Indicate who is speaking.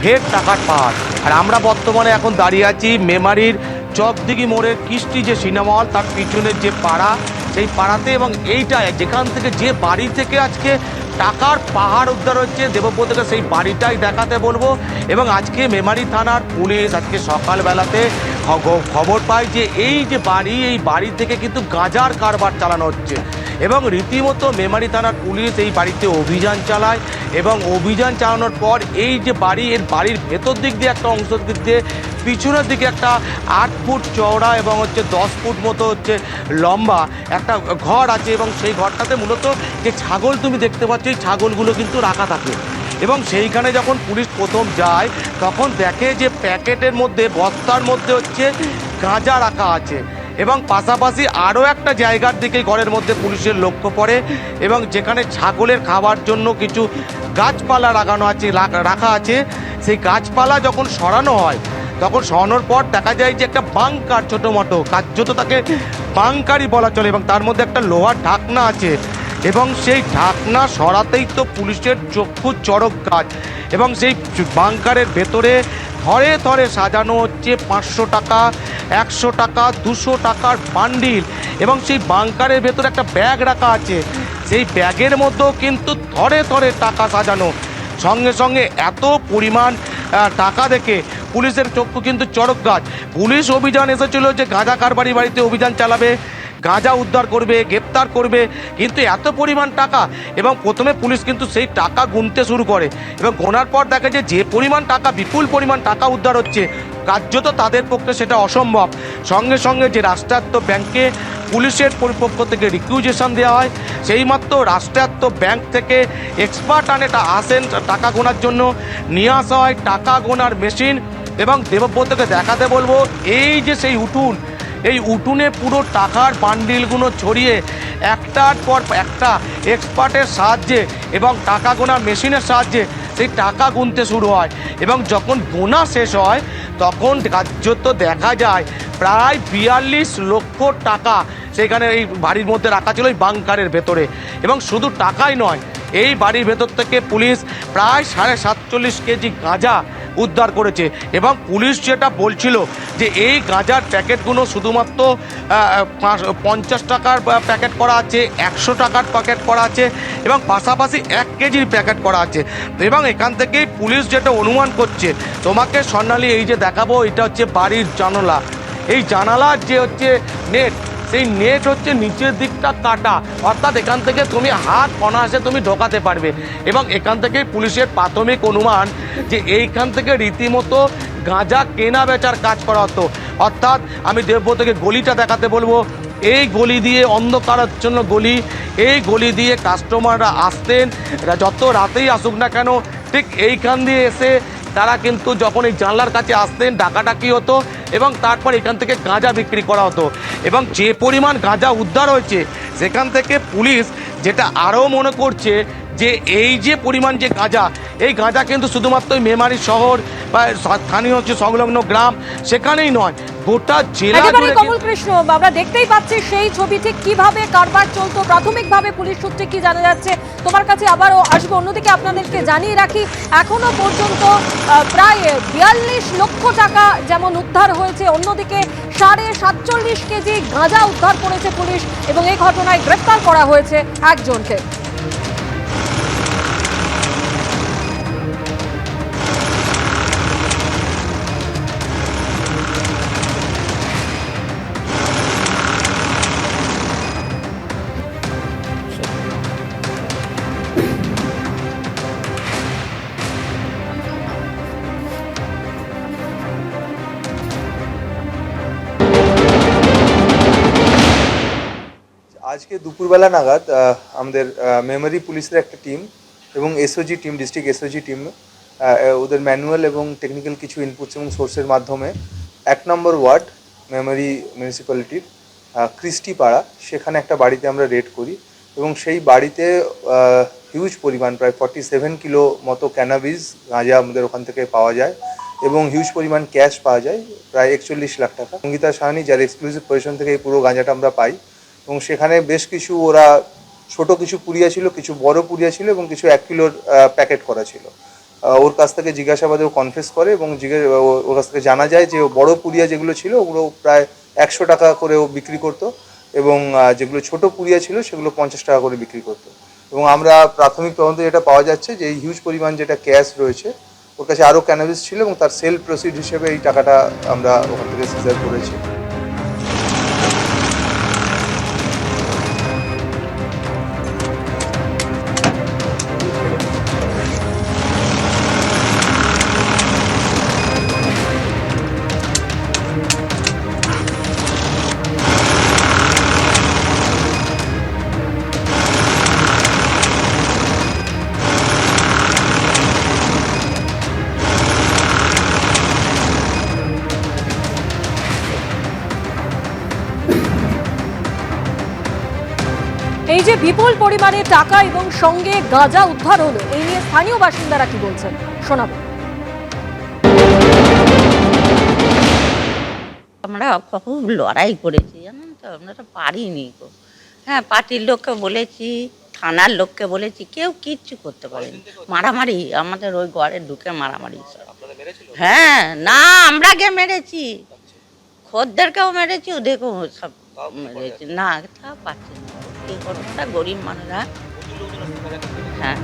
Speaker 1: ফের টাকার পাহাড়। আর আমরা বর্তমানে এখন দাঁড়িয়ে আছি মেমারির চকদিঘি মোড়ের কৃষ্টি যে সিনেমা হল তার পিছনের যে পাড়া, সেই পাড়াতে। এবং এইটা যেখান থেকে যে বাড়ি থেকে আজকে টাকার পাহাড় উদ্ধার হচ্ছে দেবব্রতকে, সেই বাড়িটাই দেখাতে বলবো। এবং আজকে মেমারি থানার পুলিশ আজকে সকালবেলাতে খবর পায় যে এই যে বাড়ি, এই বাড়ি থেকে কিন্তু গাঁজার কারবার চালানো হচ্ছে। এবং রীতিমতো মেমারি থানার পুলিশ এই বাড়িতে অভিযান চালায়। এবং অভিযান চালানোর পর এই যে বাড়ি, এর বাড়ির ভেতর দিক দিয়ে একটা অংশ দিক দিয়ে পিছনের দিকে একটা 8 ফুট চওড়া এবং 10 ফুট মতো লম্বা একটা ঘর আছে। এবং সেই ঘরটাতে মূলত যে ছাগল তুমি দেখতে পাচ্ছ, এই ছাগলগুলো কিন্তু রাখা থাকে। এবং সেইখানে যখন পুলিশ প্রথম যায় তখন দেখে যে প্যাকেটের মধ্যে, বস্তার মধ্যে গাঁজা রাখা আছে। এবং পাশাপাশি আরও একটা জায়গার দিকে ঘরের মধ্যে পুলিশের লক্ষ্য পড়ে, এবং যেখানে ছাগলের খাবার জন্য কিছু গাছপালা রাখা আছে। সেই গাছপালা যখন সরানো হয়, তখন সরানোর পর দেখা যায় যে একটা বাংকার, ছোটো মোটো কার্যত তাকে বাংকারই বলা চলে, এবং তার মধ্যে একটা লোহার ঢাকনা আছে। এবং সেই ঢাকনা সরাতেই তো পুলিশের চক্ষু চড়ক গাছ। এবং সেই বাংকারের ভেতরে থরে থরে সাজানো 500 টাকা, 100 টাকা, 200 টাকার বান্ডিল। এবং সেই বাংকারের ভেতরে একটা ব্যাগ রাখা আছে, সেই ব্যাগের মধ্যেও কিন্তু থরে থরে টাকা সাজানো। সঙ্গে সঙ্গে এত পরিমাণ টাকা দেখে পুলিশের চক্ষু কিন্তু চড়ক গাছ। পুলিশ অভিযান এসেছিল যে গাঁজা কারবারি বাড়িতে অভিযান চালাবে, গাঁজা উদ্ধার করবে, গ্রেপ্তার করবে, কিন্তু এত পরিমাণ টাকা। এবং প্রথমে পুলিশ কিন্তু সেই টাকা গুনতে শুরু করে, এবং গোনার পর দেখে যে পরিমাণ টাকা, বিপুল পরিমাণ টাকা উদ্ধার হচ্ছে, কার্যত তাদের পক্ষে সেটা অসম্ভব। সঙ্গে সঙ্গে যে রাষ্ট্রায়ত্ত ব্যাংকে পুলিশের পক্ষ থেকে রিকুইজিশন দেওয়া হয়, সেই মাত্র রাষ্ট্রায়ত্ত ব্যাংক থেকে এক্সপার্ট আসেন টাকা গোনার জন্য, নিয়ে আসা হয় টাকা গোনার মেশিন। এবং দেবব্রতকে দেখাতে বলবো এই যে সেই উঠুন, এই উঠুনে পুরো টাকার বান্ডিলগুলো ছড়িয়ে একটার পর একটা এক্সপার্টের সাহায্যে এবং টাকা গোনার মেশিনের সাহায্যে সেই টাকা গুনতে শুরু হয়। এবং যখন গোনা শেষ হয় তখন কার্যত দেখা যায় প্রায় 42 লক্ষ টাকা সেখানে এই বাড়ির মধ্যে রাখা ছিল, এই বাংকারের ভেতরে। এবং শুধু টাকাই নয়, এই বাড়ির ভেতর থেকে পুলিশ প্রায় 47.5 কেজি গাঁজা উদ্ধার করেছে। এবং পুলিশ যেটা বলছিল যে এই গাঁজার প্যাকেটগুলো শুধুমাত্র 50 টাকার প্যাকেট করা আছে, 100 টাকার প্যাকেট করা আছে, এবং পাশাপাশি 1 কেজির প্যাকেট করা আছে। এবং এখান থেকেই পুলিশ যেটা অনুমান করছে, তোমাকে স্বর্ণালী এই যে দেখাবো, এটা বাড়ির জানালা। এই জানালার যে নেট, সেই নেট নিচের দিকটা কাটা, অর্থাৎ এখান থেকে তুমি হাত অনায়াসে তুমি ঢোকাতে পারবে। এবং এখান থেকেই পুলিশের প্রাথমিক অনুমান যে এইখান থেকে রীতিমতো গাঁজা কেনা বেচার কাজ করা হতো। অর্থাৎ আমি দেবব্রতকে গলিটা দেখাতে বলবো, এই গলি দিয়ে, অন্ধকারাচ্ছন্ন গলি, এই গলি দিয়ে কাস্টমাররা আসতেন, যত রাতেই আসুক না কেন, ঠিক এইখান দিয়ে এসে তারা কিন্তু যখন এই জানলার কাছে আসতেন ডাকাডাকি হতো, এবং তারপর এখান থেকে গাঁজা বিক্রি করা হতো। এবং যে পরিমাণ গাঁজা উদ্ধার হয়েছে সেখান থেকে পুলিশ যেটা আরও মনে করছে যে এই যে পরিমাণ যে গাঁজা, এই গাঁজা কিন্তু শুধুমাত্র মেমারি শহর বা স্থানীয় সংলগ্ন গ্রাম সেখানেই নয়, গোটা জেলা জুড়ে।
Speaker 2: কমল কৃষ্ণ, আমরা দেখতেই পাচ্ছি সেই ছবি ঠিক কিভাবে কারবার চলতো, প্রাথমিকভাবে পুলিশ সূত্রে কি জানা যাচ্ছে, তোমার কাছে আবারও আসবো। অন্যদিকে আপনাদেরকে জানিয়ে রাখি, এখনো পর্যন্ত প্রায় 42 লক্ষ টাকা যেমন উদ্ধার হয়েছে, অন্যদিকে 47.5 কেজি গাঁজা উদ্ধার করেছে পুলিশ, এবং এই ঘটনায় গ্রেপ্তার করা হয়েছে একজনকে।
Speaker 3: আজকে দুপুরবেলা নাগাদ আমাদের মেমারি পুলিশের একটা টিম এবং SOG team, district SOG team, ওদের ম্যানুয়াল এবং টেকনিক্যাল কিছু ইনপুটস এবং সোর্সের মাধ্যমে 1 নম্বর ওয়ার্ড মেমারি মিউনিসিপ্যালিটির কৃষ্টি পাড়া, সেখানে একটা বাড়িতে আমরা রেড করি। এবং সেই বাড়িতে হিউজ পরিমাণ প্রায় 47 কিলো মতো ক্যানাবিস গাঁজা আমাদের ওখান থেকে পাওয়া যায়, এবং হিউজ পরিমাণ ক্যাশ পাওয়া যায়, প্রায় 41 লাখ টাকা। সঙ্গীতা সাহানি, যার এক্সক্লুসিভ পজিশন থেকে এই পুরো গাঁজাটা আমরা পাই। এবং সেখানে বেশ কিছু ওরা ছোট কিছু পুড়িয়া ছিল, কিছু বড় পুড়িয়া ছিল, এবং কিছু 1 কিলোর প্যাকেট করা ছিল। ওর কাছ থেকে জিজ্ঞাসাবাদে ও কনফেস করে এবং ওর কাছ থেকে জানা যায় যে ও বড় পুড়িয়া যেগুলো ছিল ওগুলো প্রায় 100 টাকা করে ও বিক্রি করতো এবং যেগুলো ছোট পুড়িয়া ছিল সেগুলো 50 টাকা করে বিক্রি করতো। এবং আমরা প্রাথমিক তদন্তে যেটা পাওয়া যাচ্ছে যে এই হিউজ পরিমাণ যেটা ক্যাশ রয়েছে ওর কাছে আরও ক্যানাবিস ছিল এবং তার সেল প্রসিড হিসেবে এই টাকাটা আমরা ওখান থেকে সিজার করেছি।
Speaker 2: এই যে বিপুল পরিমাণে টাকা এবং সঙ্গে গাঁজা উদ্ধার হলো, এই নিয়ে স্থানীয় বাসিন্দারা কি বলছেন শোনাবো।
Speaker 4: আমরা খুব লড়াই করেছি জানেন তো, আমরা তো পারিনি গো। হ্যাঁ, পার্টির লোককে বলেছি, থানার লোককে বলেছি, কেউ কিচ্ছু করতে পারেনি। মারামারি আমাদের ওই ঘরে ঢুকে মারামারি। হ্যাঁ, না আমরা গিয়ে মেরেছি, খদ্দেরকেও মেরেছি, ওদেরকেও সব মেরেছি। না তা পারছি না, কি করবো, গরিব মানুষরা। হ্যাঁ।